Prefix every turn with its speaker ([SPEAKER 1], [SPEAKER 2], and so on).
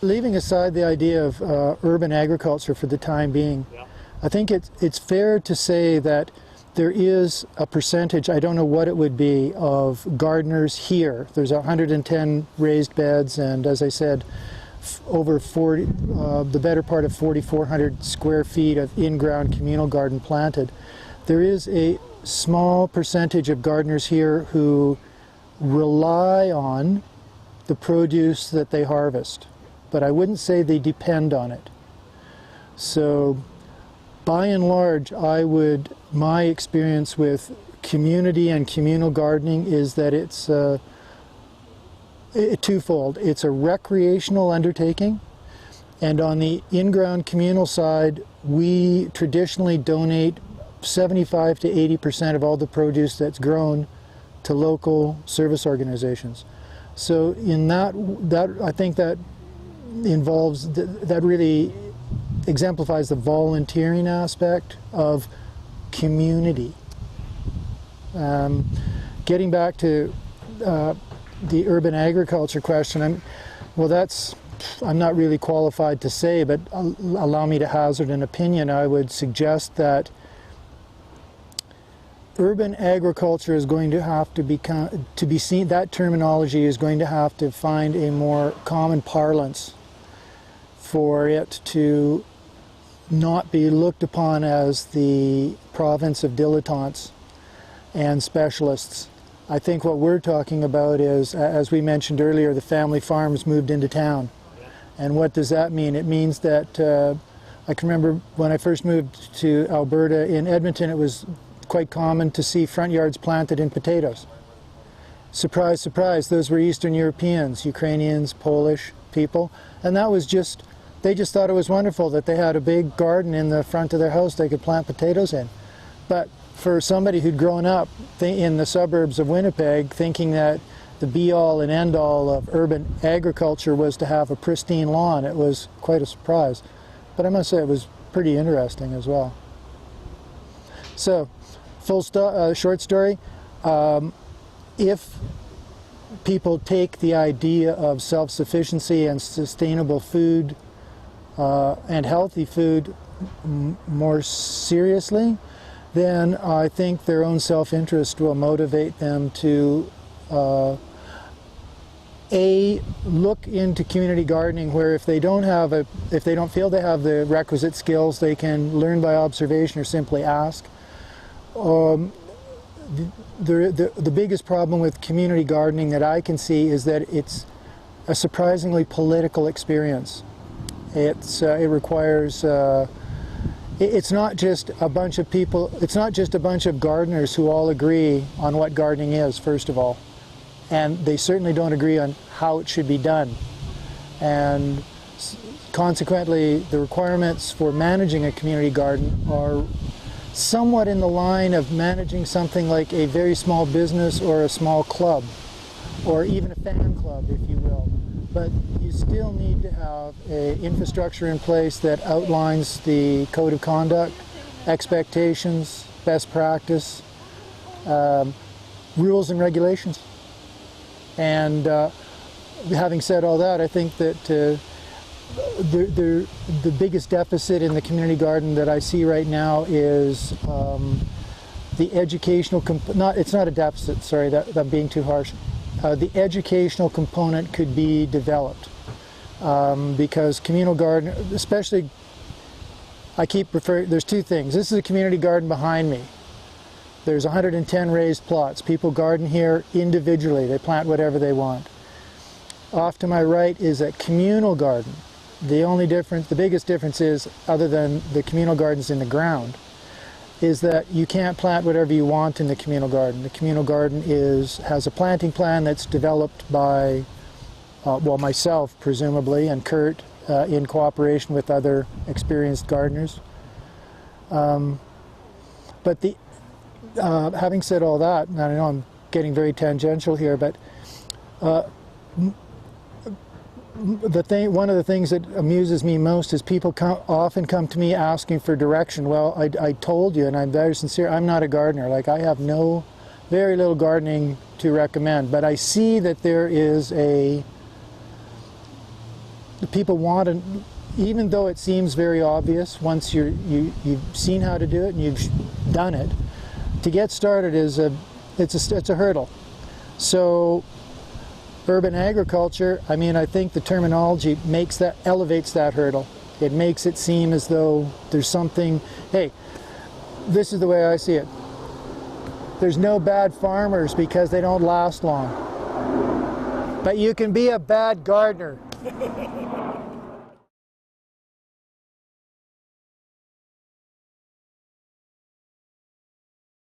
[SPEAKER 1] leaving aside the idea of urban agriculture for the time being, I think it's fair to say that there is a percentage, I don't know what it would be, of gardeners here. There's 110 raised beds, and as I said, over 40, the better part of 4,400 square feet of in-ground communal garden planted. There is a small percentage of gardeners here who rely on the produce that they harvest, but I wouldn't say they depend on it. So by and large, my experience with community and communal gardening is that it's twofold. It's a recreational undertaking, and on the in-ground communal side, we traditionally donate 75 to 80% of all the produce that's grown to local service organizations. So in that I think that involves, that really exemplifies the volunteering aspect of community. Getting back to the urban agriculture question, I'm not really qualified to say, but allow me to hazard an opinion. I would suggest that urban agriculture is going to have to be seen, that terminology is going to have to find a more common parlance for it to not be looked upon as the province of dilettantes and specialists. I think what we're talking about is, as we mentioned earlier, the family farms moved into town. And what does that mean? It means that I can remember when I first moved to Alberta, in Edmonton, it was quite common to see front yards planted in potatoes. Surprise, surprise, those were Eastern Europeans, Ukrainians, Polish people, and that was just, they just thought it was wonderful that they had a big garden in the front of their house they could plant potatoes in. But for somebody who'd grown up in the suburbs of Winnipeg thinking that the be-all and end-all of urban agriculture was to have a pristine lawn, it was quite a surprise. But I must say it was pretty interesting as well. So, short story, if people take the idea of self-sufficiency and sustainable food and healthy food more seriously, then I think their own self-interest will motivate them to look into community gardening, where if they don't feel they have the requisite skills, they can learn by observation or simply ask. The biggest problem with community gardening that I can see is that it's a surprisingly political experience. It requires, it's not just a bunch of people, it's not just a bunch of gardeners who all agree on what gardening is, first of all. And they certainly don't agree on how it should be done. And consequently, the requirements for managing a community garden are somewhat in the line of managing something like a very small business or a small club, or even a fan club, if you will. But you still need to have an infrastructure in place that outlines the code of conduct, expectations, best practice, rules and regulations. And having said all that, I think that the biggest deficit in the community garden that I see right now is the educational it's not a deficit, sorry, I'm being too harsh. The educational component could be developed because communal garden, especially, I keep referring, there's two things. This is a community garden behind me. There's 110 raised plots. People garden here individually. They plant whatever they want. Off to my right is a communal garden. The biggest difference is, other than the communal gardens in the ground, is that you can't plant whatever you want in the communal garden. The communal garden has a planting plan that's developed by, myself presumably, and Kurt in cooperation with other experienced gardeners. But having said all that, and I know I'm getting very tangential here, but one of the things that amuses me most is people often come to me asking for direction. Well, I told you, and I'm very sincere, I'm not a gardener. Like, I have very little gardening to recommend, but I see that there is the people want to, even though it seems very obvious, once you've seen how to do it and you've done it, to get started is it's a hurdle. So urban agriculture, I mean, I think the terminology elevates that hurdle. It makes it seem as though there's something, hey, this is the way I see it. There's no bad farmers because they don't last long. But you can be a bad gardener.